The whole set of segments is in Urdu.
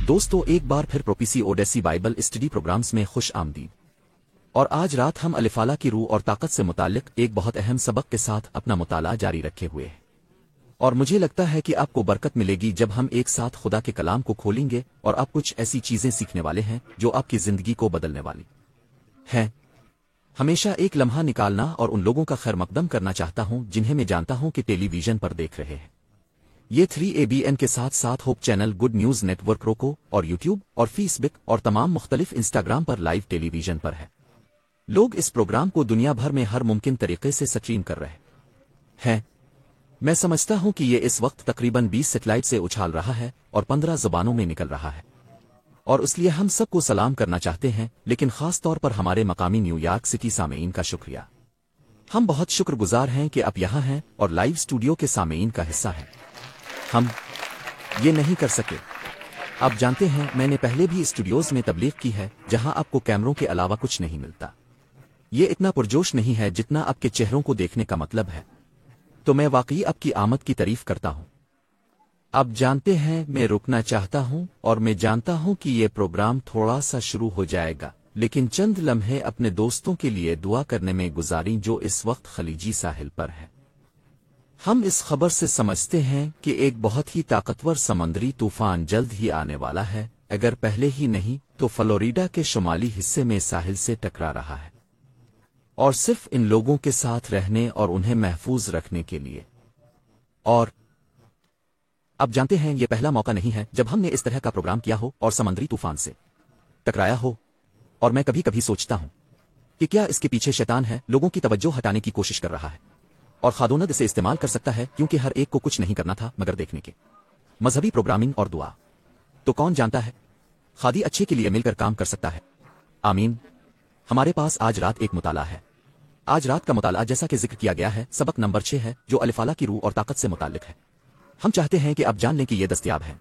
دوستو ایک بار پھر پروپیسی اوڈیسی بائبل اسٹڈی پروگرامز میں خوش آمدید۔ اور آج رات ہم الفالہ کی روح اور طاقت سے متعلق ایک بہت اہم سبق کے ساتھ اپنا مطالعہ جاری رکھے ہوئے ہیں، اور مجھے لگتا ہے کہ آپ کو برکت ملے گی جب ہم ایک ساتھ خدا کے کلام کو کھولیں گے اور آپ کچھ ایسی چیزیں سیکھنے والے ہیں جو آپ کی زندگی کو بدلنے والی ہیں۔ ہمیشہ ایک لمحہ نکالنا اور ان لوگوں کا خیر مقدم کرنا چاہتا ہوں جنہیں میں جانتا ہوں کہ ٹیلی ویژن پر دیکھ رہے ہیں۔ یہ 3ABN کے ساتھ ساتھ hope channel, good news network, Roku اور یوٹیوب اور فیس بک اور تمام مختلف انسٹاگرام پر لائیو ٹیلی ویژن پر ہے۔ لوگ اس پروگرام کو دنیا بھر میں ہر ممکن طریقے سے سٹریم کر رہے ہیں۔ میں سمجھتا ہوں کہ یہ اس وقت تقریباً 20 سیٹلائٹ سے اچھال رہا ہے اور 15 زبانوں میں نکل رہا ہے، اور اس لیے ہم سب کو سلام کرنا چاہتے ہیں، لیکن خاص طور پر ہمارے مقامی نیو یارک سٹی سامعین کا شکریہ۔ ہم بہت شکر گزار ہیں کہ آپ یہاں ہیں اور لائیو اسٹوڈیو کے سامعین کا حصہ ہیں۔ ہم یہ نہیں کر سکے۔ آپ جانتے ہیں میں نے پہلے بھی اسٹوڈیوز میں تبلیغ کی ہے جہاں آپ کو کیمروں کے علاوہ کچھ نہیں ملتا۔ یہ اتنا پرجوش نہیں ہے جتنا آپ کے چہروں کو دیکھنے کا مطلب ہے، تو میں واقعی آپ کی آمد کی تعریف کرتا ہوں۔ آپ جانتے ہیں میں رکنا چاہتا ہوں اور میں جانتا ہوں کہ یہ پروگرام تھوڑا سا شروع ہو جائے گا، لیکن چند لمحے اپنے دوستوں کے لیے دعا کرنے میں گزاریں جو اس وقت خلیجی ساحل پر ہے۔ ہم اس خبر سے سمجھتے ہیں کہ ایک بہت ہی طاقتور سمندری طوفان جلد ہی آنے والا ہے، اگر پہلے ہی نہیں تو فلوریڈا کے شمالی حصے میں ساحل سے ٹکرا رہا ہے، اور صرف ان لوگوں کے ساتھ رہنے اور انہیں محفوظ رکھنے کے لیے۔ اور آپ جانتے ہیں یہ پہلا موقع نہیں ہے جب ہم نے اس طرح کا پروگرام کیا ہو اور سمندری طوفان سے ٹکرایا ہو، اور میں کبھی کبھی سوچتا ہوں کہ کیا اس کے پیچھے شیطان ہے، لوگوں کی توجہ ہٹانے کی کوشش کر رہا ہے، اور خادوند اسے استعمال کر سکتا ہے کیونکہ ہر ایک کو کچھ نہیں کرنا تھا مگر دیکھنے کے مذہبی پروگرامنگ اور دعا۔ تو کون جانتا ہے، خادی اچھے کے لیے مل کر کام کر سکتا ہے۔ آمین۔ ہمارے پاس آج رات ایک مطالعہ ہے۔ آج رات کا مطالعہ جیسا کہ ذکر کیا گیا ہے سبق نمبر 6 ہے جو الفالہ کی روح اور طاقت سے متعلق ہے۔ ہم چاہتے ہیں کہ آپ جان لیں کہ یہ دستیاب ہے۔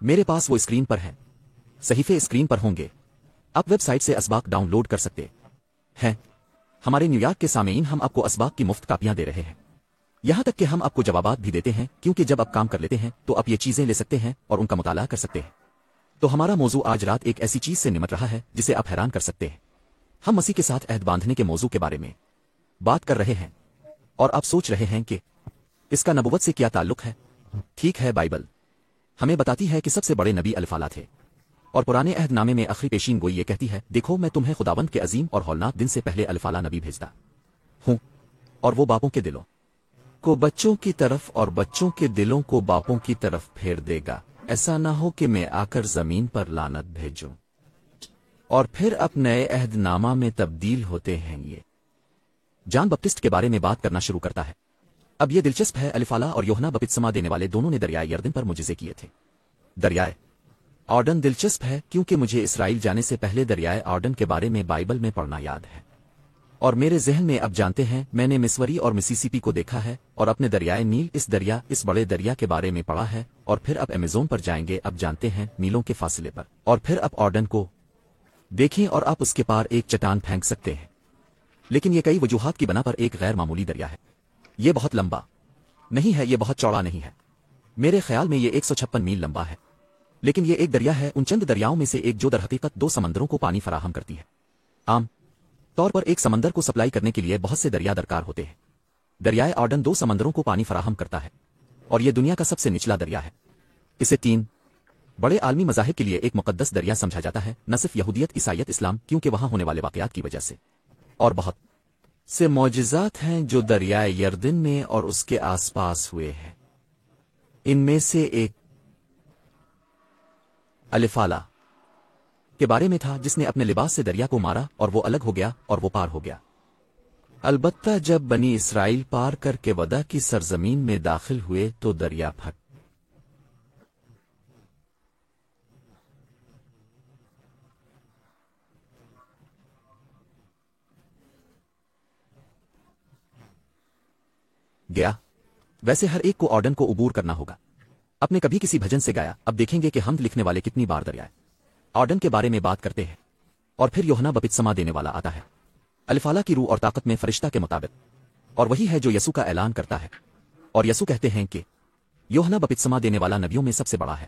میرے پاس وہ اسکرین پر ہے، صحیفے اسکرین پر ہوں گے، آپ ویب سائٹ سے اسباق ڈاؤن لوڈ کر سکتے ہیں۔ ہمارے نیو یارک کے سامعین ہم آپ کو اسباق کی مفت کاپیاں دے رہے ہیں، یہاں تک کہ ہم آپ کو جوابات بھی دیتے ہیں، کیونکہ جب آپ کام کر لیتے ہیں تو آپ یہ چیزیں لے سکتے ہیں اور ان کا مطالعہ کر سکتے ہیں۔ تو ہمارا موضوع آج رات ایک ایسی چیز سے نمٹ رہا ہے جسے آپ حیران کر سکتے ہیں۔ ہم مسیح کے ساتھ عہد باندھنے کے موضوع کے بارے میں بات کر رہے ہیں، اور آپ سوچ رہے ہیں کہ اس کا نبوت سے کیا تعلق ہے؟ ٹھیک ہے، بائبل ہمیں بتاتی ہے کہ سب سے بڑے نبی الفالہ تھے، اور پرانے عہد نامے میں آخری پیشین گوئی یہ کہتی ہے، دیکھو میں تمہیں خداوند کے عظیم اور ہولناک دن سے پہلے الفالہ نبی بھیجتا ہوں، اور وہ باپوں کے دلوں کو بچوں کی طرف اور بچوں کے دلوں کو باپوں کی طرف پھیر دے گا، ایسا نہ ہو کہ میں آ کر زمین پر لعنت بھیجوں۔ اور پھر اب نئے عہد نامہ میں تبدیل ہوتے ہیں۔ یہ جان بپٹسٹ کے بارے میں بات کرنا شروع کرتا ہے۔ اب یہ دلچسپ ہے، الفالہ اور یوحنا بپتسمہ دینے والے دونوں نے دریائے یردن پر معجزے کیے تھے۔ دریائے آرڈن دلچسپ ہے کیونکہ مجھے اسرائیل جانے سے پہلے دریائے آرڈن کے بارے میں بائبل میں پڑھنا یاد ہے، اور میرے ذہن میں اب جانتے ہیں میں نے مسوری اور مسیسیپی کو دیکھا ہے، اور اپنے دریائے نیل، اس بڑے دریا کے بارے میں پڑھا ہے، اور پھر اب ایمیزون پر جائیں گے، اب جانتے ہیں میلوں کے فاصلے پر، اور پھر اب آرڈن کو دیکھیں اور آپ اس کے پار ایک چٹان پھینک سکتے ہیں۔ لیکن یہ کئی وجوہات کی بنا پر ایک غیر معمولی دریا ہے۔ یہ بہت لمبا نہیں ہے، یہ بہت چوڑا نہیں ہے، میرے خیال میں یہ 156 میل لمبا ہے، لیکن یہ ایک دریا ہے ان چند دریاؤں میں سے ایک جو درحقیقت 2 سمندروں کو پانی فراہم کرتی ہے۔ عام طور پر ایک سمندر کو سپلائی کرنے کے لیے بہت سے دریا درکار ہوتے ہیں۔ دریائے آرڈن 2 سمندروں کو پانی فراہم کرتا ہے، اور یہ دنیا کا سب سے نچلا دریا ہے۔ اسے 3 بڑے عالمی مذاہب کے لیے ایک مقدس دریا سمجھا جاتا ہے، نہ صرف یہودیت، عیسائیت، اسلام، کیونکہ وہاں ہونے والے واقعات کی وجہ سے، اور بہت سے معجزات ہیں جو دریائے یردن میں اور اس کے آس پاس ہوئے ہیں۔ ان میں سے ایک الفالہ کے بارے میں تھا جس نے اپنے لباس سے دریا کو مارا اور وہ الگ ہو گیا اور وہ پار ہو گیا۔ البتہ جب بنی اسرائیل پار کر کے وعدہ کی سرزمین میں داخل ہوئے تو دریا پھٹ گیا۔ ویسے ہر ایک کو آرڈن کو عبور کرنا ہوگا۔ آپ نے کبھی کسی بھجن سے گایا، اب دیکھیں گے کہ حمد لکھنے والے کتنی بار دریائے آرڈن کے بارے میں بات کرتے ہیں، اور پھر یوحنا بپتسمہ دینے والا آتا ہے، الفالہ کی روح اور طاقت میں فرشتہ کے مطابق، اور وہی ہے جو یسوع کا اعلان کرتا ہے، اور یسوع کہتے ہیں کہ یوحنا بپتسمہ دینے والا نبیوں میں سب سے بڑا ہے،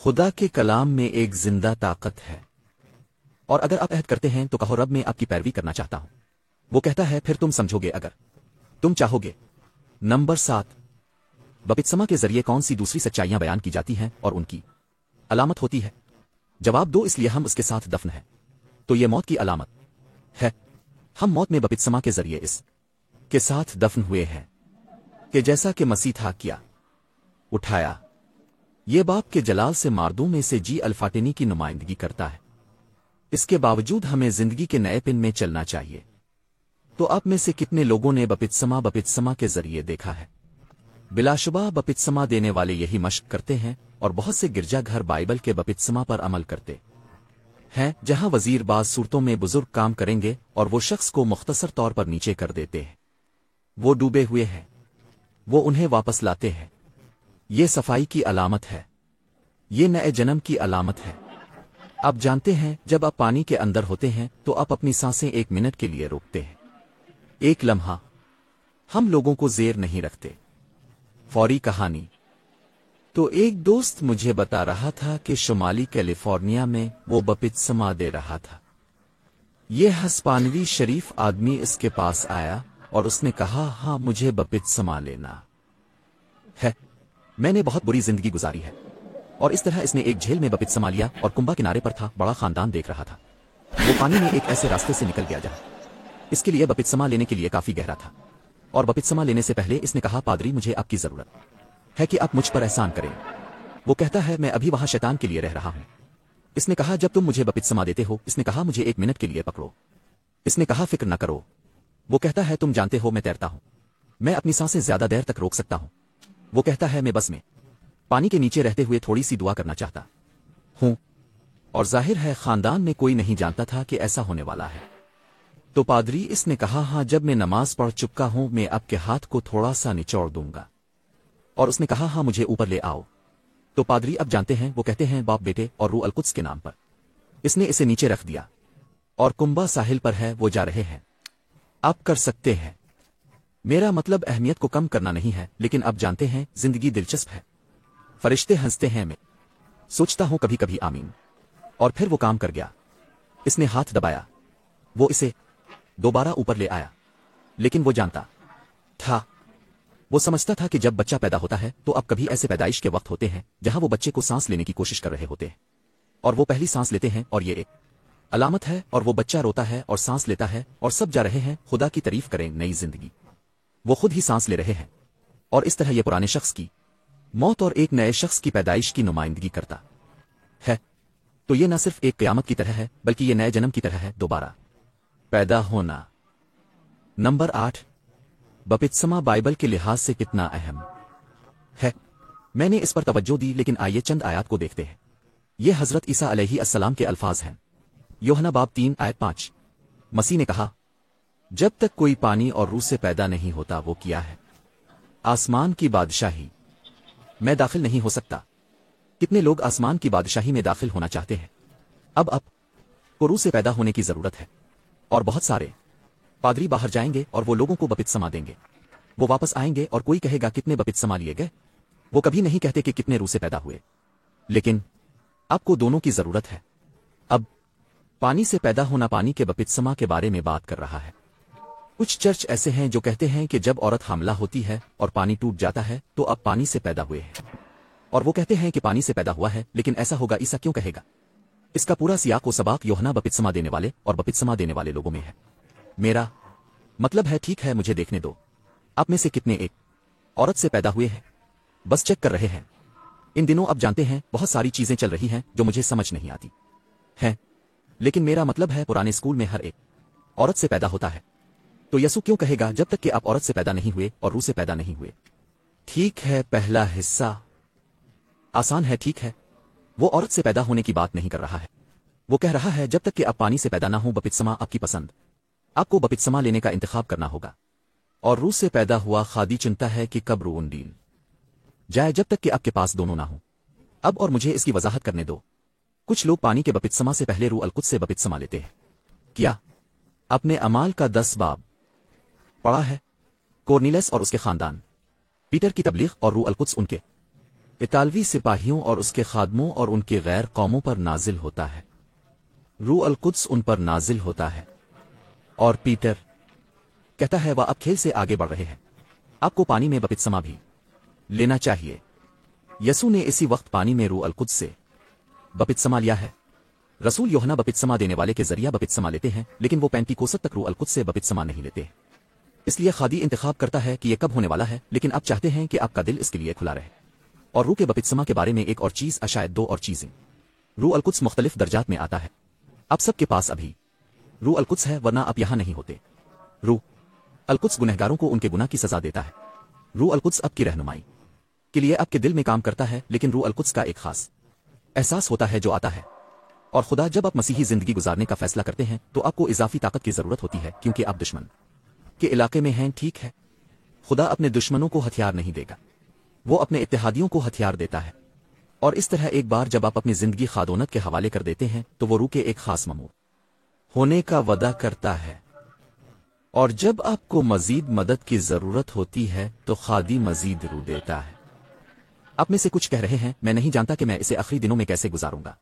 خدا کے کلام میں ایک زندہ طاقت ہے، اور اگر آپ عہد کرتے ہیں تو کہو رب میں آپ کی پیروی کرنا چاہتا ہوں۔ وہ کہتا ہے پھر تم سمجھو گے اگر تم چاہو گے۔ نمبر 7، بپتسمہ کے ذریعے کون سی دوسری سچائیاں بیان کی جاتی ہیں اور ان کی علامت ہوتی ہے؟ جواب دو، اس لیے ہم اس کے ساتھ دفن ہیں، تو یہ موت کی علامت ہے۔ ہم موت میں بپتسمہ کے ذریعے اس کے ساتھ دفن ہوئے ہیں کہ جیسا کہ مسیح تھا کیا اٹھایا، یہ باپ کے جلال سے مردوں میں سے جی الفاٹنی کی نمائندگی کرتا ہے۔ اس کے باوجود ہمیں زندگی کے نئے پن میں چلنا چاہیے۔ تو آپ میں سے کتنے لوگوں نے بپتسمہ کے ذریعے دیکھا ہے؟ بلا شبہ بپتسمہ دینے والے یہی مشق کرتے ہیں، اور بہت سے گرجا گھر بائبل کے بپتسمہ پر عمل کرتے ہیں، جہاں وزیر بعض صورتوں میں بزرگ کام کریں گے اور وہ شخص کو مختصر طور پر نیچے کر دیتے ہیں۔ وہ ڈوبے ہوئے ہیں، وہ انہیں واپس لاتے ہیں۔ یہ صفائی کی علامت ہے، یہ نئے جنم کی علامت ہے۔ آپ جانتے ہیں جب آپ پانی کے اندر ہوتے ہیں تو آپ اپنی سانسیں 1 منٹ کے لیے روکتے ہیں، 1 لمحہ۔ ہم لوگوں کو زیر نہیں رکھتے۔ فوری کہانی۔ تو ایک دوست مجھے بتا رہا تھا کہ شمالی کیلیفورنیا میں وہ بپتسمہ دے رہا تھا۔ یہ ہسپانوی شریف آدمی اس کے پاس آیا اور اس نے کہا ہاں مجھے بپتسمہ لینا ہے، میں نے بہت بری زندگی گزاری ہے۔ اور اس طرح اس نے ایک جھیل میں بپتسمہ لیا اور کنبہ کنارے پر تھا، بڑا خاندان دیکھ رہا تھا۔ وہ پانی میں ایک ایسے راستے سے نکل گیا جہاں اس کے لیے بپتسمہ لینے کے لیے کافی گہرا تھا، اور بپتسمہ لینے سے پہلے اس نے کہا پادری مجھے آپ کی ضرورت ہے کہ آپ مجھ پر احسان کریں۔ وہ کہتا ہے میں ابھی وہاں شیطان کے لیے رہ رہا ہوں۔ اس نے کہا جب تم مجھے بپتسمہ دیتے ہو، اس نے کہا مجھے 1 منٹ کے لیے پکڑو۔ اس نے کہا فکر نہ کرو۔ وہ کہتا ہے تم جانتے ہو میں تیرتا ہوں، میں اپنی سانسیں زیادہ دیر تک روک سکتا ہوں۔ وہ کہتا ہے میں بس میں پانی کے نیچے رہتے ہوئے تھوڑی سی دعا کرنا چاہتا ہوں، اور ظاہر ہے خاندان میں کوئی نہیں جانتا تھا کہ ایسا ہونے والا ہے۔ تو پادری اس نے کہا ہاں جب میں نماز پڑھ چکا ہوں میں آپ کے ہاتھ کو تھوڑا سا نچوڑ دوں گا، اور اس نے کہا ہاں مجھے اوپر لے آؤ۔ تو پادری اب جانتے ہیں وہ کہتے ہیں باپ بیٹے اور روح القدس کے نام پر۔ اس نے اسے نیچے رکھ دیا، اور کنبہ ساحل پر ہے، وہ جا رہے ہیں۔ آپ کر سکتے ہیں، میرا مطلب اہمیت کو کم کرنا نہیں ہے، لیکن اب جانتے ہیں زندگی دلچسپ ہے۔ فرشتے ہنستے ہیں، میں سوچتا ہوں کبھی کبھی آمین۔ اور پھر وہ کام کر گیا، اس نے ہاتھ دبایا، وہ اسے دوبارہ اوپر لے آیا۔ لیکن وہ جانتا تھا، وہ سمجھتا تھا کہ جب بچہ پیدا ہوتا ہے تو اب کبھی ایسے پیدائش کے وقت ہوتے ہیں جہاں وہ بچے کو سانس لینے کی کوشش کر رہے ہوتے ہیں، اور وہ پہلی سانس لیتے ہیں، اور یہ ایک علامت ہے، اور وہ بچہ روتا ہے اور سانس لیتا ہے، اور سب جا رہے ہیں خدا کی تعریف کریں نئی زندگی۔ وہ خود ہی سانس لے رہے ہیں، اور اس طرح یہ پرانے شخص کی موت اور ایک نئے شخص کی پیدائش کی نمائندگی کرتا ہے۔ تو یہ نہ صرف ایک قیامت کی طرح ہے بلکہ یہ نئے جنم کی طرح ہے، دوبارہ پیدا ہونا۔ نمبر 8، بپتسمہ بائبل کے لحاظ سے کتنا اہم ہے؟ میں نے اس پر توجہ دی، لیکن آئیے چند آیات کو دیکھتے ہیں۔ یہ حضرت عیسیٰ علیہ السلام کے الفاظ ہیں۔ یوحنا باب 3 آیت 5۔ مسیح نے کہا جب تک کوئی پانی اور روح سے پیدا نہیں ہوتا وہ کیا ہے؟ آسمان کی بادشاہی میں داخل نہیں ہو سکتا۔ کتنے لوگ آسمان کی بادشاہی میں داخل ہونا چاہتے ہیں؟ اب کو روح سے پیدا ہونے کی ضرورت ہے، اور بہت سارے پادری باہر جائیں گے اور وہ لوگوں کو بپتسمہ دیں گے۔ وہ واپس آئیں گے اور کوئی کہے گا کتنے بپتسمہ لیے گئے؟ وہ کبھی نہیں کہتے کہ کتنے روح سے پیدا ہوئے، لیکن آپ کو دونوں کی ضرورت ہے۔ اب پانی سے پیدا ہونا پانی کے بپتسمہ کے بارے میں بات کر رہا ہے۔ کچھ چرچ ایسے ہیں جو کہتے ہیں کہ جب عورت حاملہ ہوتی ہے اور پانی ٹوٹ جاتا ہے تو اب پانی سے پیدا ہوئے ہیں، اور وہ کہتے ہیں کہ پانی سے پیدا ہوا ہے، لیکن ایسا ہوگا عیسیٰ کیوں کہے گا؟ اس کا پورا سیاق و سباق یوحنا بپتسمہ دینے والے اور بپتسمہ دینے والے لوگوں میں ہے۔ میرا مطلب ہے ٹھیک ہے، مجھے دیکھنے دو۔ آپ میں سے کتنے ایک عورت سے پیدا ہوئے ہیں؟ بس چیک کر رہے ہیں۔ ان دنوں اب جانتے ہیں بہت ساری چیزیں چل رہی ہیں جو مجھے سمجھ نہیں آتی ہیں، لیکن میرا مطلب ہے پرانے اسکول میں ہر ایک عورت سے پیدا ہوتا ہے۔ تو یسوع کیوں کہے گا جب تک کہ آپ عورت سے پیدا نہیں ہوئے اور روح سے پیدا نہیں ہوئے؟ ٹھیک ہے، پہلا حصہ آسان ہے، ٹھیک ہے، وہ عورت سے پیدا ہونے کی بات نہیں کر رہا ہے۔ وہ کہہ رہا ہے جب تک کہ آپ پانی سے پیدا نہ ہوں بپتسمہ آپ کی پسند، آپ کو بپتسمہ لینے کا انتخاب کرنا ہوگا۔ اور روح سے پیدا ہوا خادی چنتا ہے کہ کب روح انڈیل جائے جب تک کہ آپ کے پاس دونوں نہ ہوں۔ اب اور مجھے اس کی وضاحت کرنے دو۔ کچھ لوگ پانی کے بپتسمہ سے پہلے روح القدس سے بپتسمہ لیتے ہیں۔ کیا اپنے اعمال کا 10 باب پڑھا ہے؟ کورنیلس اور اس کے خاندان، پیٹر کی تبلیغ اور روح القدس ان کے اطالوی سپاہیوں اور اس کے خادموں اور ان کے غیر قوموں پر نازل ہوتا ہے۔ روح القدس ان پر نازل ہوتا ہے۔ اور پیٹر کہتا ہے وہ اب کھیل سے آگے بڑھ رہے ہیں، آپ کو پانی میں بپتسمہ بھی لینا چاہیے۔ یسوع نے اسی وقت پانی میں روح القدس سے بپتسمہ لیا ہے۔ رسول یوحنا بپتسمہ دینے والے کے ذریعہ بپتسمہ لیتے ہیں، لیکن وہ پینتیکوست تک روح القدس سے بپتسمہ نہیں لیتے۔ اس لیے خادی انتخاب کرتا ہے کہ یہ کب ہونے والا ہے، لیکن آپ چاہتے ہیں کہ آپ کا دل اس کے لیے کھلا رہے۔ اور روح کے بپتسمہ کے بارے میں ایک اور چیز، شاید دو اور چیزیں۔ روح القدس مختلف درجات میں آتا ہے۔ آپ سب کے پاس ابھی روح القدس ہے، ورنہ آپ یہاں نہیں ہوتے۔ روح القدس گنہگاروں کو ان کے گناہ کی سزا دیتا ہے۔ روح القدس آپ کی رہنمائی کے لیے آپ کے دل میں کام کرتا ہے، لیکن روح القدس کا ایک خاص احساس ہوتا ہے جو آتا ہے۔ اور خدا جب آپ مسیحی زندگی گزارنے کا فیصلہ کرتے ہیں تو آپ کو اضافی طاقت کی ضرورت ہوتی ہے، کیونکہ آپ دشمن کے علاقے میں ہیں، ٹھیک ہے؟ خدا اپنے دشمنوں کو ہتھیار نہیں دے گا، وہ اپنے اتحادیوں کو ہتھیار دیتا ہے۔ اور اس طرح ایک بار جب آپ اپنی زندگی خادونت کے حوالے کر دیتے ہیں تو وہ روح کے ایک خاص ممور ہونے کا وعدہ کرتا ہے۔ اور جب آپ کو مزید مدد کی ضرورت ہوتی ہے تو خادی مزید روح دیتا ہے۔ آپ میں سے کچھ کہہ رہے ہیں میں نہیں جانتا کہ میں اسے آخری دنوں میں کیسے گزاروں گا،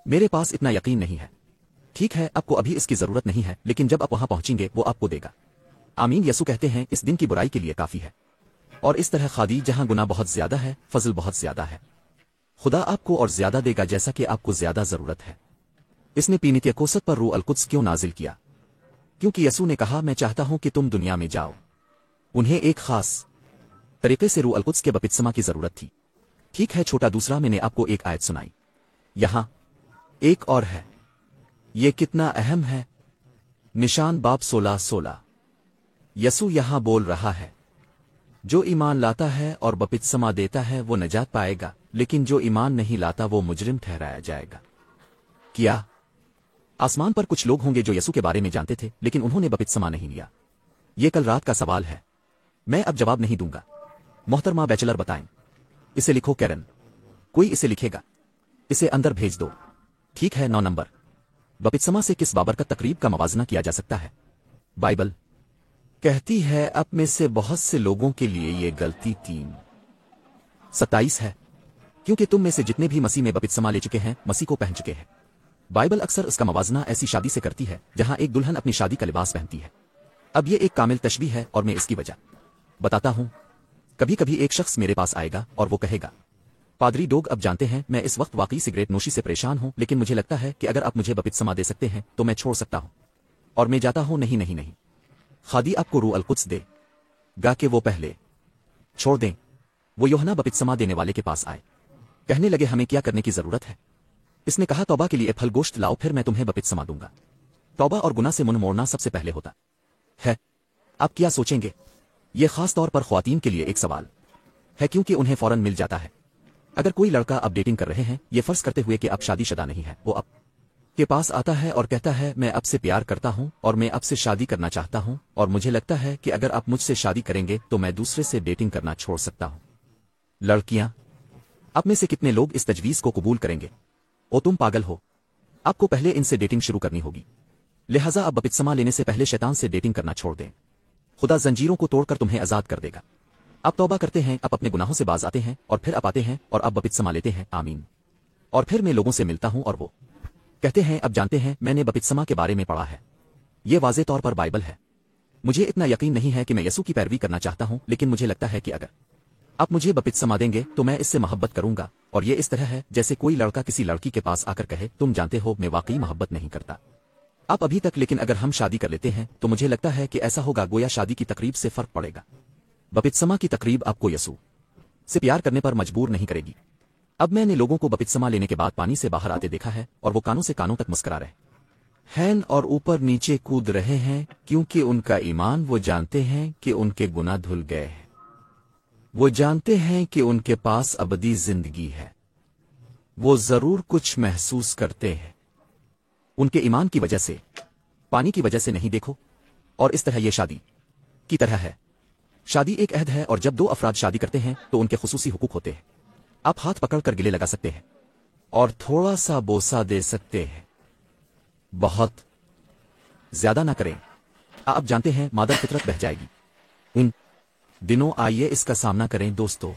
میرے پاس اتنا یقین نہیں ہے۔ ٹھیک ہے، آپ کو ابھی اس کی ضرورت نہیں ہے، لیکن جب آپ وہاں پہنچیں گے وہ آپ کو دے گا۔ آمین۔ یسوع کہتے ہیں اس دن کی برائی کے لیے کافی ہے۔ اور اس طرح خادی جہاں گناہ بہت زیادہ ہے، فضل بہت زیادہ ہے۔ خدا آپ کو اور زیادہ دے گا جیسا کہ آپ کو زیادہ ضرورت ہے۔ اس نے پینتیکوست پر روح القدس کیوں نازل کیا؟ کیونکہ یسوع نے کہا میں چاہتا ہوں کہ تم دنیا میں جاؤ۔ انہیں ایک خاص طریقے سے روح القدس کے بپتسمہ کی ضرورت تھی۔ ٹھیک ہے، چھوٹا دوسرا، میں نے آپ کو ایک آیت سنائی، یہاں ایک اور ہے۔ یہ کتنا اہم ہے۔ نشان باب 16:16۔ یسوع یہاں بول رہا ہے جو ایمان لاتا ہے اور بپتسمہ دیتا ہے وہ نجات پائے گا، لیکن جو ایمان نہیں لاتا وہ مجرم ٹھہرایا جائے گا۔ کیا آسمان پر کچھ لوگ ہوں گے جو یسوع کے بارے میں جانتے تھے لیکن انہوں نے بپتسمہ نہیں لیا؟ یہ کل رات کا سوال ہے، میں اب جواب نہیں دوں گا۔ محترمہ بیچلر بتائیں، اسے لکھو کیرن، کوئی اسے لکھے گا، اسے اندر بھیج دو۔ ٹھیک ہے، 9 نمبر، بپتسمہ سے کس بابرکت تقریب کا موازنہ کیا جا سکتا ہے؟ بائبل کہتی ہے اب میں سے بہت سے لوگوں کے لیے یہ غلطی 3:27 ہے، کیونکہ تم میں سے جتنے بھی مسیح میں بپتسمہ لے چکے ہیں مسیح کو پہن چکے ہیں۔ بائبل اکثر اس کا موازنہ ایسی شادی سے کرتی ہے جہاں ایک دلہن اپنی شادی کا لباس پہنتی ہے۔ اب یہ ایک کامل تشبیہ ہے اور میں اس کی وجہ بتاتا ہوں۔ کبھی کبھی ایک شخص میرے پاس آئے گا اور وہ کہے گا پادری ڈوگ اب جانتے ہیں میں اس وقت واقعی سگریٹ نوشی سے پریشان ہوں، لیکن مجھے لگتا ہے کہ اگر آپ مجھے بپتسمہ دے سکتے ہیں تو میں چھوڑ سکتا ہوں۔ اور میں جاتا ہوں نہیں نہیں نہیں، خادی آپ کو روح القدس دے گا کہ وہ پہلے چھوڑ دیں۔ وہ یوحنا بپتسمہ دینے والے کے پاس آئے، کہنے لگے ہمیں کیا کرنے کی ضرورت ہے؟ اس نے کہا توبہ کے لیے پھل گوشت لاؤ، پھر میں تمہیں بپتسمہ دوں گا۔ توبہ اور گناہ سے منہ موڑنا سب سے پہلے ہوتا ہے۔ آپ کیا سوچیں گے؟ یہ خاص طور پر خواتین کے لیے ایک سوال ہے کیونکہ انہیں فوراً مل جاتا ہے۔ اگر کوئی لڑکا اب ڈیٹنگ کر رہے ہیں، یہ فرض کرتے ہوئے کہ آپ شادی شدہ نہیں ہے، وہ آپ کے پاس آتا ہے اور کہتا ہے میں اب سے پیار کرتا ہوں اور میں اب سے شادی کرنا چاہتا ہوں، اور مجھے لگتا ہے کہ اگر آپ مجھ سے شادی کریں گے تو میں دوسرے سے ڈیٹنگ کرنا چھوڑ سکتا ہوں۔ لڑکیاں، آپ میں سے کتنے لوگ اس تجویز کو قبول کریں گے؟ او تم پاگل ہو، آپ کو پہلے ان سے ڈیٹنگ شروع کرنی ہوگی۔ لہٰذا اب بپتسمہ لینے سے پہلے شیطان سے ڈیٹنگ کرنا چھوڑ دیں۔ خدا زنجیروں کو توڑ کر تمہیں آزاد کر دے گا۔ آپ توبہ کرتے ہیں، آپ اپنے گناہوں سے باز آتے ہیں، اور پھر آپ آتے ہیں اور آپ بپتسمہ لیتے ہیں۔ آمین۔ اور پھر میں لوگوں سے ملتا ہوں اور وہ کہتے ہیں اب جانتے ہیں میں نے بپتسمہ کے بارے میں پڑھا ہے۔ یہ واضح طور پر بائبل ہے۔ مجھے اتنا یقین نہیں ہے کہ میں یسوع کی پیروی کرنا چاہتا ہوں، لیکن مجھے لگتا ہے کہ اگر آپ مجھے بپتسمہ دیں گے تو میں اس سے محبت کروں گا، اور یہ اس طرح ہے جیسے کوئی لڑکا کسی لڑکی کے پاس آ کر کہے تم جانتے ہو میں واقعی محبت نہیں کرتا آپ ابھی تک، لیکن اگر ہم شادی کر لیتے ہیں تو مجھے لگتا ہے کہ ایسا ہوگا گویا شادی کی تقریب سے فرق پڑے گا۔ بپتسمہ کی تقریب آپ کو یسوع سے پیار کرنے پر مجبور نہیں کرے گی۔ اب میں نے لوگوں کو بپتسمہ لینے کے بعد پانی سے باہر آتے دیکھا ہے اور وہ کانوں سے کانوں تک مسکرا رہے ہیں اور اوپر نیچے کود رہے ہیں، کیونکہ ان کا ایمان وہ جانتے ہیں کہ ان کے گناہ دھل گئے ہیں، وہ جانتے ہیں کہ ان کے پاس ابدی زندگی ہے۔ وہ ضرور کچھ محسوس کرتے ہیں ان کے ایمان کی وجہ سے، پانی کی وجہ سے نہیں، دیکھو۔ اور اس طرح یہ شادی کی طرح ہے۔ شادی ایک عہد ہے، اور جب دو افراد شادی کرتے ہیں تو ان کے خصوصی حقوق ہوتے ہیں۔ آپ ہاتھ پکڑ کر گلے لگا سکتے ہیں اور تھوڑا سا بوسہ دے سکتے ہیں، بہت زیادہ نہ کریں۔ آپ جانتے ہیں مادر فطرت بہہ جائے گی۔ ان دنوں آئیے اس کا سامنا کریں دوستو۔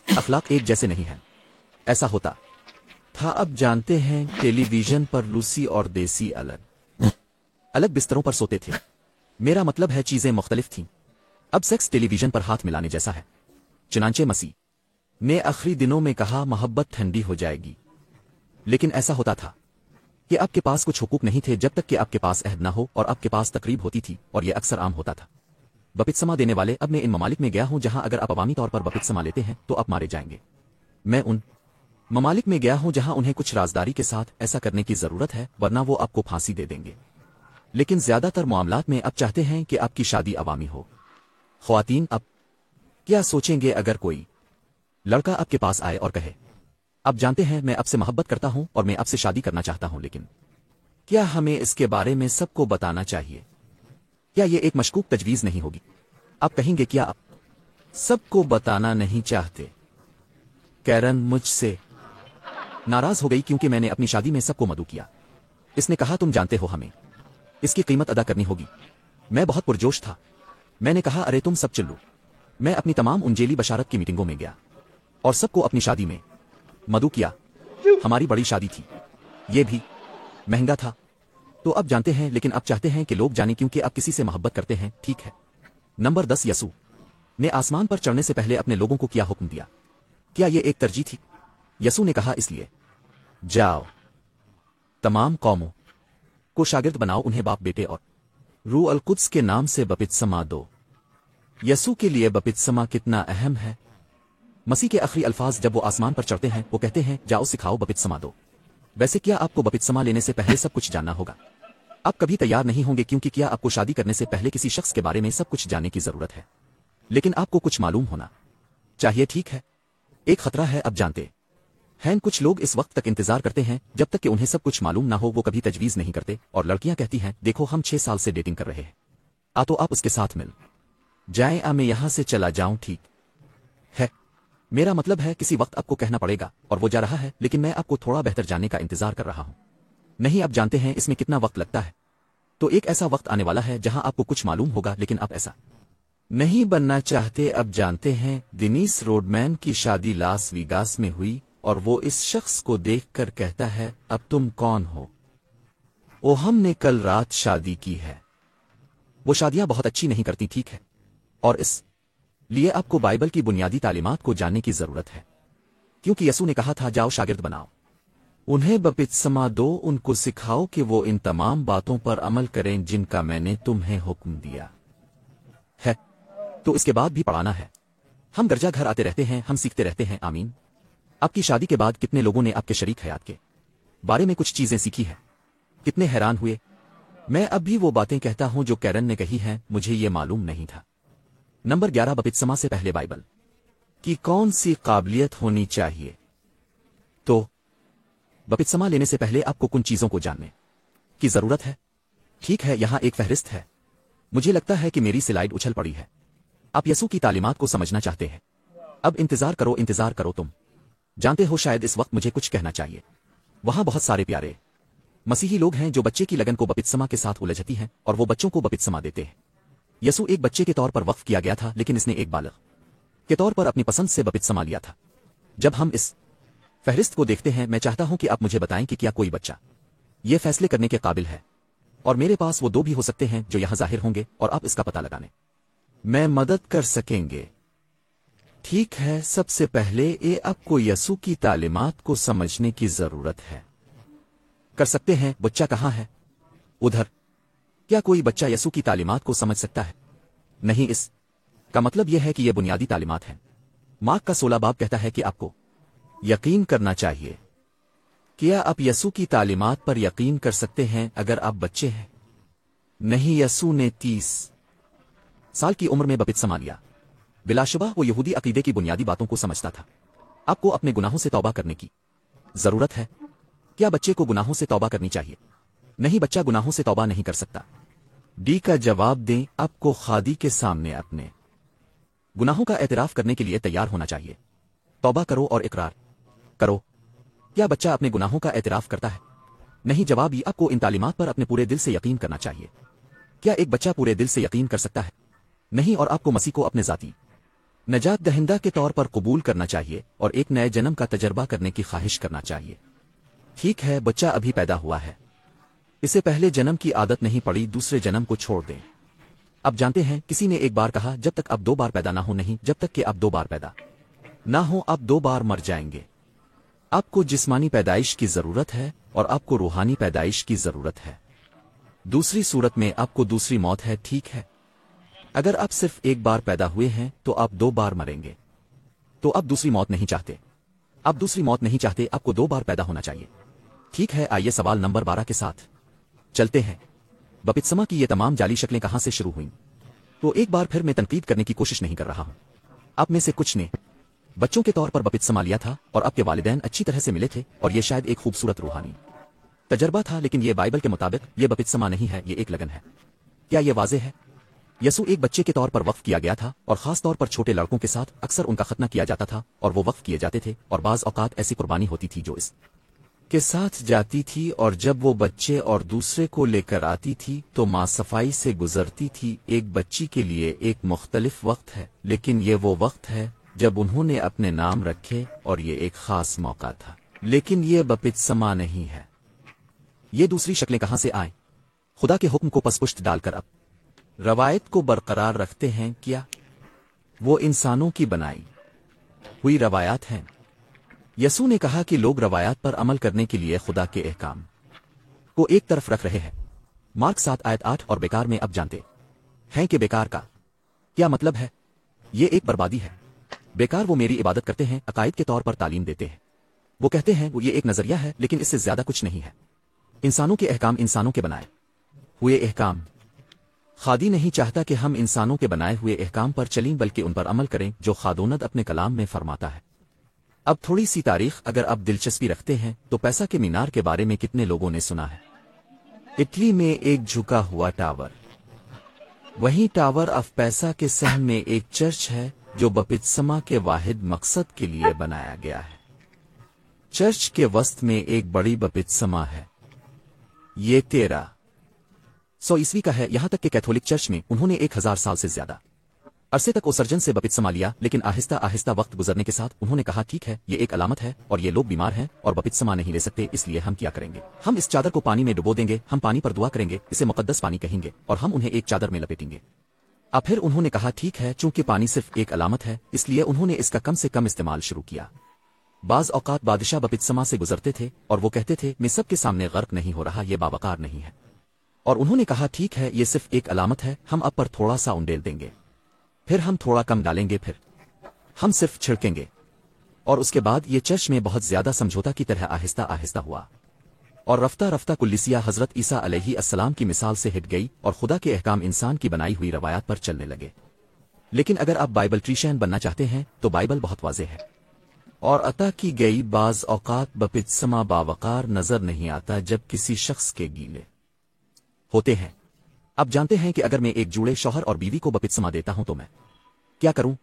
اخلاق ایک جیسے نہیں ہیں. ایسا ہوتا تھا. اب جانتے ہیں ٹیلی ویژن پر لوسی اور دیسی الگ الگ بستروں پر سوتے تھے. میرا مطلب ہے چیزیں مختلف تھیں. اب سیکس ٹیلی ویژن پر ہاتھ ملانے جیسا ہے. چنانچہ مسیح نے آخری دنوں میں کہا محبت ٹھنڈی ہو جائے گی. لیکن ایسا ہوتا تھا کہ آپ کے پاس کچھ حقوق نہیں تھے جب تک کہ آپ کے پاس عہد نہ ہو اور آپ کے پاس تقریب ہوتی تھی اور یہ اکثر عام ہوتا تھا. بپتسمہ دینے والے. اب میں ان ممالک میں گیا ہوں جہاں اگر آپ عوامی طور پر بپتسمہ لیتے ہیں تو آپ مارے جائیں گے. میں ان ممالک میں گیا ہوں جہاں انہیں کچھ رازداری کے ساتھ ایسا کرنے کی ضرورت ہے ورنہ وہ آپ کو پھانسی دے دیں گے. لیکن زیادہ تر معاملات میں آپ چاہتے ہیں کہ آپ کی شادی عوامی ہو. خواتین اب کیا سوچیں گے اگر کوئی لڑکا آپ کے پاس آئے اور کہے آپ جانتے ہیں میں آپ سے محبت کرتا ہوں اور میں آپ سے شادی کرنا چاہتا ہوں لیکن کیا ہمیں اس کے بارے میں سب کو بتانا چاہیے؟ کیا یہ ایک مشکوک تجویز نہیں ہوگی؟ آپ کہیں گے کیا آپ سب کو بتانا نہیں چاہتے؟ کیرن مجھ سے ناراض ہو گئی کیونکہ میں نے اپنی شادی میں سب کو مدعو کیا. اس نے کہا تم جانتے ہو ہمیں اس کی قیمت ادا کرنی ہوگی. میں بہت پرجوش تھا. میں نے کہا ارے تم سب چلو. میں اپنی تمام انجیلی بشارت کی میٹنگوں میں گیا اور سب کو اپنی شادی میں مدعو کیا. ہماری بڑی شادی تھی. یہ بھی مہنگا تھا. تو اب جانتے ہیں لیکن آپ چاہتے ہیں کہ لوگ جانیں کیونکہ آپ کسی سے محبت کرتے ہیں. ٹھیک ہے. نمبر 10 یسوع نے آسمان پر چڑھنے سے پہلے اپنے لوگوں کو کیا حکم دیا؟ کیا یہ ایک ترجیح تھی؟ یسوع نے کہا اس لیے جاؤ تمام قوموں کو شاگرد بناؤ انہیں باپ بیٹے اور روح القدس کے نام سے بپتسمہ دو. یسوع کے لیے بپتسمہ کتنا اہم ہے. مسیح کے آخری الفاظ جب وہ آسمان پر چڑھتے ہیں وہ کہتے ہیں جاؤ سکھاؤ بپتسمہ دو. ویسے کیا آپ کو بپتسمہ لینے سے پہلے سب کچھ جاننا ہوگا؟ آپ کبھی تیار نہیں ہوں گے کیونکہ کیا آپ کو شادی کرنے سے پہلے کسی شخص کے بارے میں سب کچھ جاننے کی ضرورت ہے؟ لیکن آپ کو کچھ معلوم ہونا چاہیے. ٹھیک ہے. ایک خطرہ ہے. اب جانتے ہیں کچھ لوگ اس وقت تک انتظار کرتے ہیں جب تک کہ انہیں سب کچھ معلوم نہ ہو. وہ کبھی تجویز نہیں کرتے اور لڑکیاں کہتی ہیں دیکھو ہم 6 سال سے ڈیٹنگ کر رہے ہیں. تو آپ اس کے ساتھ مل جائیں. میں یہاں سے چلا جاؤں. ٹھیک ہے. میرا مطلب ہے کسی وقت آپ کو کہنا پڑے گا اور وہ جا رہا ہے لیکن میں آپ کو تھوڑا بہتر جاننے کا انتظار کر رہا ہوں. نہیں. آپ جانتے ہیں اس میں کتنا وقت لگتا ہے. تو ایک ایسا وقت آنے والا ہے جہاں آپ کو کچھ معلوم ہوگا لیکن آپ ایسا نہیں بننا چاہتے. اب جانتے ہیں ڈینیس روڈمین کی شادی لاس ویگاس میں ہوئی اور وہ اس شخص کو دیکھ کر کہتا ہے اب تم کون ہو؟ ہم نے کل رات شادی کی ہے. وہ شادیاں بہت اچھی نہیں کرتی. ٹھیک ہے. اور اس لیے آپ کو بائبل کی بنیادی تعلیمات کو جاننے کی ضرورت ہے کیونکہ یسوع نے کہا تھا جاؤ شاگرد بناؤ انہیں بپتسمہ دو. ان کو سکھاؤ کہ وہ ان تمام باتوں پر عمل کریں جن کا میں نے تمہیں حکم دیا ہے. تو اس کے بعد بھی پڑھانا ہے. ہم گرجا گھر آتے رہتے ہیں. ہم سیکھتے رہتے ہیں. آمین. آپ کی شادی کے بعد کتنے لوگوں نے آپ کے شریک حیات کے بارے میں کچھ چیزیں سیکھی ہیں؟ کتنے حیران ہوئے؟ میں اب بھی وہ باتیں کہتا ہوں جو کیرن نے کہی ہیں. مجھے یہ معلوم نہیں تھا. نمبر 11 بپتسمہ سے پہلے بائبل کی کون سی قابلیت ہونی چاہیے؟ تو بپتسمہ لینے سے پہلے آپ کو کن چیزوں کو جاننے کی ضرورت ہے. ٹھیک ہے. یہاں ایک فہرست ہے. مجھے لگتا ہے کہ میری سلائیڈ اچھل پڑی ہے. آپ یسوع کی تعلیمات کو سمجھنا چاہتے ہیں. اب انتظار کرو. انتظار کرو. تم جانتے ہو شاید اس وقت مجھے کچھ کہنا چاہیے. وہاں بہت سارے پیارے مسیحی لوگ ہیں جو بچے کی لگن کو بپتسمہ کے ساتھ الجھتی ہیں اور وہ بچوں کو بپتسمہ دیتے ہیں. یسوع ایک بچے کے طور پر وقف کیا گیا تھا لیکن اس نے ایک بالغ کے طور پر اپنی پسند سے بپتسمہ لیا تھا. جب ہم اس فہرست کو دیکھتے ہیں میں چاہتا ہوں کہ آپ مجھے بتائیں کہ کیا کوئی بچہ یہ فیصلے کرنے کے قابل ہے. اور میرے پاس وہ 2 بھی ہو سکتے ہیں جو یہاں ظاہر ہوں گے اور آپ اس کا پتہ لگانے میں مدد کر سکیں گے. ٹھیک ہے. سب سے پہلے آپ کو یسوع کی تعلیمات کو سمجھنے کی ضرورت ہے. کر سکتے ہیں. بچہ کہاں ہے؟ ادھر. کیا کوئی بچہ یسوع کی تعلیمات کو سمجھ سکتا ہے؟ نہیں. اس کا مطلب یہ ہے کہ یہ بنیادی تعلیمات ہیں. مارک کا 16 باب کہتا ہے کہ آپ کو یقین کرنا چاہیے. کیا آپ یسوع کی تعلیمات پر یقین کر سکتے ہیں اگر آپ بچے ہیں؟ نہیں. یسوع نے 30 سال کی عمر میں بپتسمہ لیا. بلا شبہ وہ یہودی عقیدے کی بنیادی باتوں کو سمجھتا تھا. آپ کو اپنے گناہوں سے توبہ کرنے کی ضرورت ہے. کیا بچے کو گناہوں سے توبہ کرنی چاہیے؟ نہیں. بچہ گناہوں سے توبہ نہیں کر سکتا. ڈی کا جواب دیں. آپ کو خادی کے سامنے اپنے گناہوں کا اعتراف کرنے کے لیے تیار ہونا چاہیے. توبہ کرو اور اقرار کرو. کیا بچہ اپنے گناہوں کا اعتراف کرتا ہے؟ نہیں. جواب یہ آپ کو ان تعلیمات پر اپنے پورے دل سے یقین کرنا چاہیے. کیا ایک بچہ پورے دل سے یقین کر سکتا ہے؟ نہیں. اور آپ کو مسیح کو اپنے ذاتی نجات دہندہ کے طور پر قبول کرنا چاہیے اور ایک نئے جنم کا تجربہ کرنے کی خواہش کرنا چاہیے۔ ٹھیک ہے، بچہ ابھی پیدا ہوا ہے، اسے پہلے جنم کی عادت نہیں پڑی، دوسرے جنم کو چھوڑ دیں۔ اب جانتے ہیں، کسی نے ایک بار کہا جب تک اب 2 بار پیدا نہ ہو، نہیں، جب تک کہ اب 2 بار پیدا نہ ہو آپ 2 بار مر جائیں گے۔ آپ کو جسمانی پیدائش کی ضرورت ہے اور آپ کو روحانی پیدائش کی ضرورت ہے۔ دوسری صورت میں آپ کو دوسری موت ہے، ٹھیک ہے؟ اگر آپ صرف ایک بار پیدا ہوئے ہیں تو آپ 2 بار مریں گے۔ تو آپ دوسری موت نہیں چاہتے، آپ دوسری موت نہیں چاہتے، آپ کو 2 بار پیدا ہونا چاہیے۔ ٹھیک ہے، آئیے سوال نمبر 12 کے ساتھ چلتے ہیں۔ بپتسمہ کی یہ تمام جعلی شکلیں کہاں سے شروع ہوئیں؟ تو ایک بار پھر میں تنقید کرنے کی کوشش نہیں کر رہا ہوں۔ آپ میں سے کچھ نے بچوں کے طور پر بپتسمہ لیا تھا اور آپ کے والدین اچھی طرح سے ملے تھے اور یہ شاید ایک خوبصورت روحانی تجربہ تھا، لیکن یہ بائبل کے مطابق یہ بپتسمہ نہیں ہے، یہ ایک لگن ہے۔ کیا یہ واضح ہے؟ یسوع ایک بچے کے طور پر وقف کیا گیا تھا اور خاص طور پر چھوٹے لڑکوں کے ساتھ اکثر ان کا ختنہ کیا جاتا تھا اور وہ وقف کیے جاتے تھے، اور بعض اوقات ایسی قربانی ہوتی تھی جو اس کے ساتھ جاتی تھی، اور جب وہ بچے اور دوسرے کو لے کر آتی تھی تو ماں صفائی سے گزرتی تھی۔ ایک بچی کے لیے ایک مختلف وقت ہے، لیکن یہ وہ وقت ہے جب انہوں نے اپنے نام رکھے اور یہ ایک خاص موقع تھا، لیکن یہ بپتسمہ نہیں ہے۔ یہ دوسری شکلیں کہاں سے آئیں؟ خدا کے حکم کو پس پشت ڈال کر اب روایت کو برقرار رکھتے ہیں، کیا وہ انسانوں کی بنائی ہوئی روایات ہیں؟ یسوع نے کہا کہ لوگ روایات پر عمل کرنے کے لیے خدا کے احکام کو ایک طرف رکھ رہے ہیں۔ مارک 7 آیت 8۔ اور بیکار میں اب جانتے ہیں کہ بیکار کا کیا مطلب ہے؟ یہ ایک بربادی ہے۔ بیکار وہ میری عبادت کرتے ہیں، عقائد کے طور پر تعلیم دیتے ہیں، وہ کہتے ہیں وہ یہ ایک نظریہ ہے لیکن اس سے زیادہ کچھ نہیں ہے۔ انسانوں کے احکام، انسانوں کے بنائے ہوئے احکام۔ خادی نہیں چاہتا کہ ہم انسانوں کے بنائے ہوئے احکام پر چلیں بلکہ ان پر عمل کریں جو خادوند اپنے کلام میں فرماتا ہے۔ اب تھوڑی سی تاریخ اگر آپ دلچسپی رکھتے ہیں تو پیسا کے مینار کے بارے میں کتنے لوگوں نے سنا ہے؟ اٹلی میں ایک جھکا ہوا ٹاور، وہیں ٹاور آف پیسا کے سہن میں ایک چرچ ہے جو بپتسمہ کے واحد مقصد کے لیے بنایا گیا ہے۔ چرچ کے وسط میں ایک بڑی بپتسمہ ہے۔ یہ 1300 عیسوی کا ہے، یہاں تک کہ کیتھولک چرچ میں انہوں نے 1000 سال سے زیادہ عرصے تک اوسرجن سے بپتسمہ لیا، لیکن آہستہ آہستہ وقت گزرنے کے ساتھ انہوں نے کہا ٹھیک ہے، یہ ایک علامت ہے اور یہ لوگ بیمار ہیں اور بپتسمہ نہیں لے سکتے، اس لیے ہم کیا کریں گے؟ ہم اس چادر کو پانی میں ڈبو دیں گے، ہم پانی پر دعا کریں گے، اسے مقدس پانی کہیں گے اور ہم انہیں ایک چادر میں لپیٹیں گے۔ اب پھر انہوں نے کہا ٹھیک ہے، چونکہ پانی صرف ایک علامت ہے اس لیے انہوں نے اس کا کم سے کم استعمال شروع کیا۔ بعض اوقات بادشاہ بپتسمہ سے گزرتے تھے اور وہ کہتے تھے میں سب کے سامنے غرق نہیں ہو رہا، یہ باوقار نہیں ہے، اور انہوں نے کہا ٹھیک ہے، یہ صرف ایک علامت ہے، ہم اب پر تھوڑا سا انڈیل دیں گے، پھر ہم تھوڑا کم ڈالیں گے، پھر ہم صرف چھڑکیں گے، اور اس کے بعد یہ چرچ میں بہت زیادہ سمجھوتا کی طرح آہستہ آہستہ ہوا، اور رفتہ رفتہ کلیسیا حضرت عیسیٰ علیہ السلام کی مثال سے ہٹ گئی اور خدا کے احکام انسان کی بنائی ہوئی روایات پر چلنے لگے۔ لیکن اگر آپ بائبل ٹریشین بننا چاہتے ہیں تو بائبل بہت واضح ہے اور عطا کی گئی بعض اوقات بپتسمہ باوقار نظر نہیں آتا جب کسی شخص کے گیلے ہوتے ہیں۔ اب جانتے ہیں کہ اگر میں ایک جوڑے شوہر اور بیوی کو بپتسمہ دیتا ہوں تو میں کیا کروں؟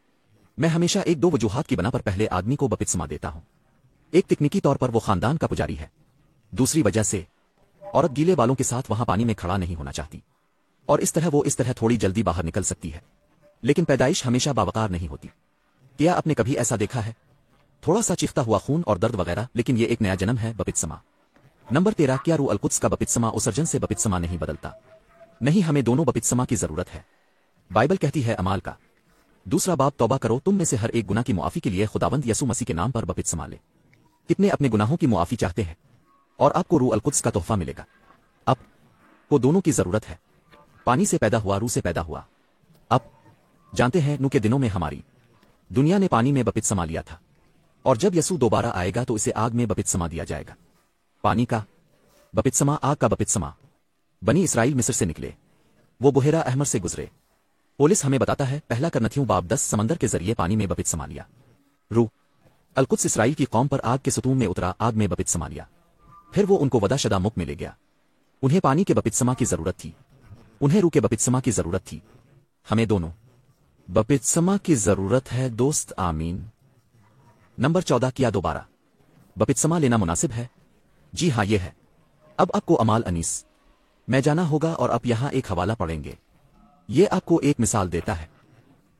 میں ہمیشہ 1-2 وجوہات کی بنا پر پہلے آدمی کو بپتسمہ دیتا ہوں۔ ایک تکنیکی طور پر وہ خاندان کا پجاری ہے، دوسری وجہ سے عورت گیلے بالوں کے ساتھ وہاں پانی میں کھڑا نہیں ہونا چاہتی، اور اس طرح تھوڑی جلدی باہر نکل سکتی ہے، لیکن پیدائش ہمیشہ باوقار نہیں ہوتی۔ کیا آپ نے کبھی ایسا دیکھا ہے؟ تھوڑا سا چیختا ہوا خون اور درد وغیرہ، لیکن یہ ایک نیا جنم ہے، بپتسمہ۔ نمبر 13، کیا روح القدس کا بپتسمہ اوسرجن سے بپتسمہ نہیں بدلتا؟ نہیں، ہمیں دونوں بپتسمہ کی ضرورت ہے۔ بائبل کہتی ہے اعمال کا 2 باب، توبہ کرو تم میں سے ہر ایک گناہ کی معافی کے لیے خداوند یسوع مسیح کے نام پر بپتسمہ لے۔ کتنے اپنے گناہوں کی معافی چاہتے ہیں؟ اور آپ کو روح القدس کا تحفہ ملے گا۔ اب کو دونوں کی ضرورت ہے، پانی سے پیدا ہوا، روح سے پیدا ہوا۔ اب جانتے ہیں نوح کے دنوں میں ہماری دنیا نے پانی میں بپتسمہ لیا تھا، اور جب یسوع دوبارہ آئے گا تو اسے آگ میں بپتسمہ دیا جائے گا۔ پانی کا بپتسمہ، آگ کا بپتسمہ۔ بنی اسرائیل مصر سے نکلے، وہ بحیرہ احمر سے گزرے۔ پولس ہمیں بتاتا ہے پہلا کرنتھیوں باب 10، سمندر کے ذریعے پانی میں بپتسمہ لیا۔ روح القدس اسرائیل کی قوم پر آگ کے ستون میں اترا، آگ میں بپتسمہ لیا، پھر وہ ان کو ودا شدہ مک میں لے گیا۔ انہیں پانی کے بپتسمہ کی ضرورت تھی، انہیں روح کے بپتسمہ کی ضرورت تھی۔ ہمیں دونوں بپتسمہ کی ضرورت ہے دوست، آمین۔ نمبر 14، کیا دوبارہ بپتسمہ لینا مناسب ہے؟ جی ہاں، یہ ہے۔ اب آپ کو اعمال 19 میں جانا ہوگا اور آپ یہاں ایک حوالہ پڑھیں گے۔ یہ آپ کو ایک مثال دیتا ہے۔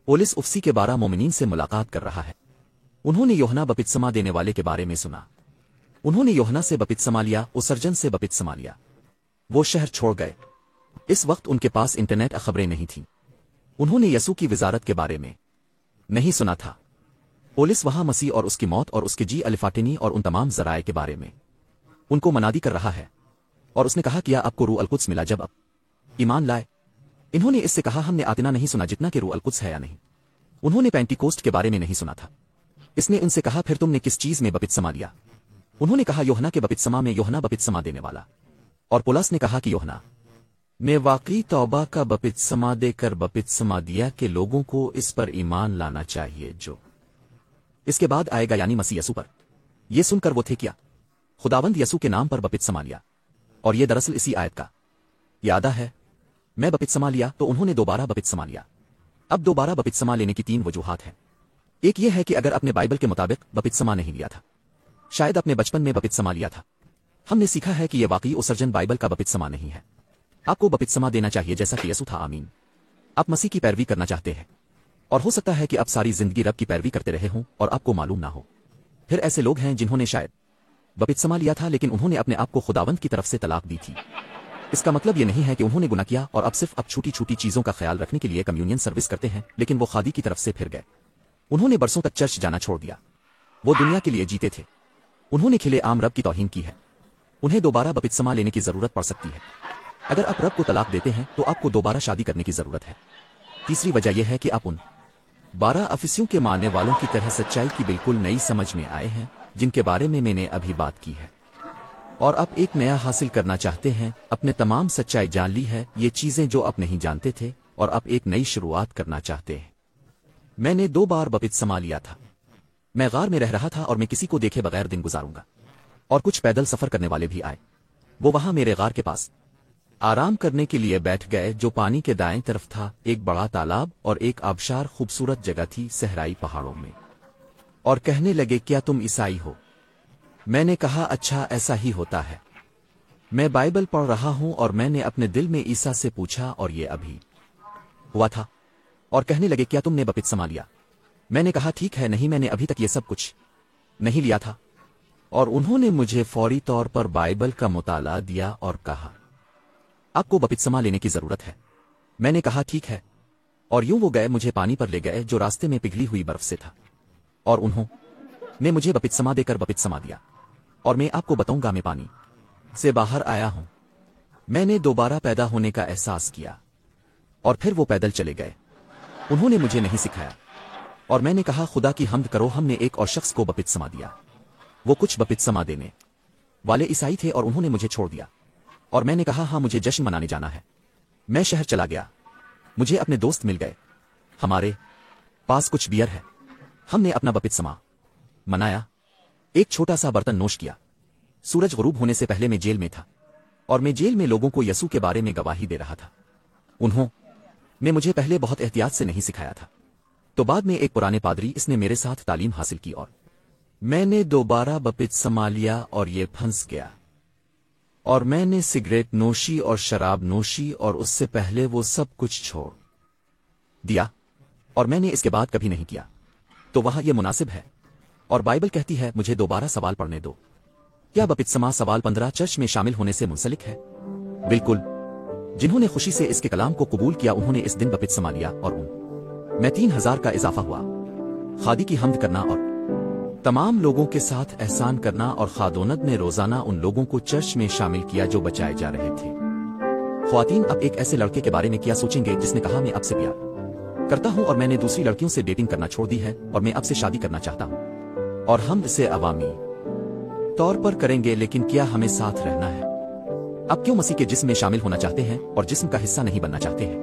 پولس افسی کے 12 مومنین سے ملاقات کر رہا ہے۔ انہوں نے یوحنا بپتسمہ دینے والے کے بارے میں سنا۔ انہوں نے یوحنا سے بپتسمہ لیا، اسرجن سے بپتسمہ لیا۔ وہ شہر چھوڑ گئے۔ اس وقت ان کے پاس انٹرنیٹ خبریں نہیں تھیں۔ انہوں نے یسوع کی وزارت کے بارے میں نہیں سنا تھا۔ پولس وہاں مسیح اور اس کی موت اور اس کے جی الفاٹنی اور ان تمام ذرائع کے بارے میں ان کو منادی کر رہا ہے۔ اور اس نے کہا کیا آپ کو روح القدس ملا جب آپ ایمان لائے؟ انہوں نے اس سے کہا ہم نے اتنا نہیں سنا جتنا کہ روح القدس ہے یا نہیں۔ انہوں نے پینٹیکوسٹ کے بارے میں نہیں سنا تھا۔ اس نے ان سے کہا پھر تم نے کس چیز میں بپتسمہ لیا؟ انہوں نے کہا یوحنا کے بپتسمہ میں، یوحنا بپتسمہ دینے والا۔ اور پولس نے کہا کہ یوحنا میں واقعی توبہ کا بپتسمہ دے کر بپتسمہ دیا کہ لوگوں کو اس پر ایمان لانا چاہیے جو اس کے بعد آئے گا، یعنی مسیح یسوع پر۔ یہ سن کر وہ تھے کیا خداوند یسوع کے نام پر بپتسمہ لیا، اور یہ دراصل اسی آیت کا یادہ ہے۔ میں بپتسمہ لیا تو انہوں نے دوبارہ بپتسمہ لیا۔ اب دوبارہ بپتسمہ لینے کی 3 وجوہات ہیں۔ ایک یہ ہے کہ اگر اپنے بائبل کے مطابق بپتسمہ نہیں لیا تھا، شاید اپنے بچپن میں بپتسمہ لیا تھا۔ ہم نے سیکھا ہے کہ یہ واقعی اسرجن بائبل کا بپتسمہ نہیں ہے۔ آپ کو بپتسمہ دینا چاہیے جیسا کہ یسوع تھا، آمین۔ آپ مسیح کی پیروی کرنا چاہتے ہیں، اور ہو سکتا ہے کہ آپ ساری زندگی رب کی پیروی کرتے رہے ہوں اور آپ کو معلوم نہ ہو۔ پھر ایسے لوگ ہیں جنہوں نے شاید بپتسمہ لیا تھا لیکن انہوں نے اپنے آپ کو خداوند کی طرف سے طلاق دی تھی۔ اس کا مطلب یہ نہیں ہے کہ انہوں نے گناہ کیا اور اب صرف چھوٹی چھوٹی چیزوں کا خیال رکھنے کے لیے کمیونین سروس کرتے ہیں، لیکن وہ خادی کی طرف سے پھر گئے۔ انہوں نے برسوں تک چرچ جانا چھوڑ دیا۔ وہ دنیا کے لیے جیتے تھے۔ انہوں نے کھلے عام رب کی توہین کی ہے۔ انہیں دوبارہ بپتسمہ لینے کی ضرورت پڑ سکتی ہے۔ اگر آپ رب کو طلاق دیتے ہیں تو آپ کو دوبارہ شادی کرنے کی ضرورت ہے۔ تیسری وجہ یہ ہے کہ آپ ان 12 افسیوں کے ماننے والوں کی طرح سچائی کی بالکل نئی سمجھ میں آئے ہیں جن کے بارے میں نے ابھی بات کی ہے، اور آپ ایک نیا حاصل کرنا چاہتے ہیں۔ اپنے تمام سچائی جان لی ہے، یہ چیزیں جو آپ نہیں جانتے تھے، اور آپ ایک نئی شروعات کرنا چاہتے ہیں۔ میں نے 2 بار بپتسمہ لیا تھا۔ میں غار میں رہ رہا تھا اور میں کسی کو دیکھے بغیر دن گزاروں گا، اور کچھ پیدل سفر کرنے والے بھی آئے۔ وہ وہاں میرے غار کے پاس آرام کرنے کے لیے بیٹھ گئے جو پانی کے دائیں طرف تھا، ایک بڑا تالاب اور ایک آبشار خوبصورت جگہ تھی صحرائی پہاڑوں میں، اور کہنے لگے کیا تم عیسائی ہو؟ میں نے کہا اچھا ایسا ہی ہوتا ہے، میں بائبل پڑھ رہا ہوں، اور میں نے اپنے دل میں عیسیٰ سے پوچھا اور یہ ابھی ہوا تھا۔ اور کہنے لگے کیا تم نے بپتسمہ لیا؟ میں نے کہا ٹھیک ہے، نہیں میں نے ابھی تک یہ سب کچھ نہیں لیا تھا۔ اور انہوں نے مجھے فوری طور پر بائبل کا مطالعہ دیا اور کہا آپ کو بپتسمہ لینے کی ضرورت ہے۔ میں نے کہا ٹھیک ہے، اور یوں وہ گئے مجھے پانی پر لے گئے جو راستے میں پگھلی ہوئی برف سے تھا، اور انہوں نے مجھے بپتسمہ دے کر بپتسمہ دیا۔ اور میں آپ کو بتاؤں گا میں پانی سے باہر آیا ہوں۔ میں نے دوبارہ پیدا ہونے کا احساس کیا، اور پھر وہ پیدل چلے گئے۔ انہوں نے مجھے نہیں سکھایا، اور میں نے کہا خدا کی حمد کرو ہم نے ایک اور شخص کو بپتسمہ دیا۔ وہ کچھ بپتسمہ دینے والے عیسائی تھے اور انہوں نے مجھے چھوڑ دیا، اور میں نے کہا ہاں مجھے جشن منانے جانا ہے۔ میں شہر چلا گیا، مجھے اپنے دوست مل گئے، ہمارے پاس کچھ بیئر ہے، ہم نے اپنا بپتسمہ منایا، ایک چھوٹا سا برتن نوش کیا۔ سورج غروب ہونے سے پہلے میں جیل میں تھا، اور میں جیل میں لوگوں کو یسوع کے بارے میں گواہی دے رہا تھا۔ انہوں نے مجھے پہلے بہت احتیاط سے نہیں سکھایا تھا، تو بعد میں ایک پرانے پادری اس نے میرے ساتھ تعلیم حاصل کی، اور میں نے دوبارہ بپتسمہ لیا اور یہ پھنس گیا، اور میں نے سگریٹ نوشی اور شراب نوشی اور اس سے پہلے وہ سب کچھ چھوڑ دیا، اور میں نے اس کے بعد کبھی نہیں کیا۔ تو وہاں یہ مناسب ہے، اور بائبل کہتی ہے مجھے دوبارہ سوال پڑھنے دو، کیا بپتسمہ سوال 15 چرچ میں شامل ہونے سے منسلک ہے؟ بالکل، جنہوں نے خوشی سے اس کے کلام کو قبول کیا انہوں نے اس دن بپتسمہ لیا، اور ان میں 3000 کا اضافہ ہوا۔ خادی کی حمد کرنا اور تمام لوگوں کے ساتھ احسان کرنا، اور خادونت نے روزانہ ان لوگوں کو چرچ میں شامل کیا جو بچائے جا رہے تھے۔ خواتین اب ایک ایسے لڑکے کے بارے میں کیا سوچیں گے جس نے کہا میں اب سے پیار کرتا ہوں اور میں نے دوسری لڑکیوں سے ڈیٹنگ کرنا چھوڑ دی ہے اور میں اب سے شادی کرنا چاہتا ہوں، اور ہم اسے عوامی طور پر کریں گے، لیکن کیا ہمیں ساتھ رہنا ہے؟ اب کیوں مسیح کے جسم میں شامل ہونا چاہتے ہیں اور جسم کا حصہ نہیں بننا چاہتے ہیں؟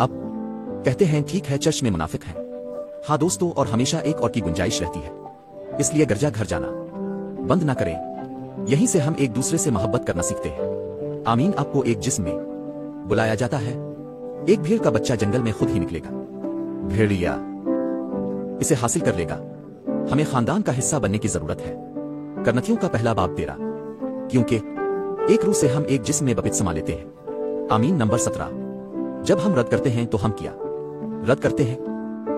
اب کہتے ہیں ٹھیک ہے چرچ میں منافق ہیں، ہاں دوستو، اور ہمیشہ ایک اور کی گنجائش رہتی ہے، اس لیے گرجا گھر جانا بند نہ کریں، یہیں سے ہم ایک دوسرے سے محبت کرنا سیکھتے ہیں، آمین۔ آپ کو ایک جسم میں بلایا جاتا ہے، ایک بھیڑ کا بچہ جنگل میں خود ہی نکلے گا، بھیڑیا اسے حاصل کر لے گا۔ ہمیں خاندان کا حصہ بننے کی ضرورت ہے۔ کرنتھیوں کا پہلا باب 13، کیونکہ ایک روح سے ہم ایک جسم میں بپتسمہ لیتے ہیں، آمین۔ نمبر 17، جب ہم رد کرتے ہیں تو ہم کیا رد کرتے ہیں؟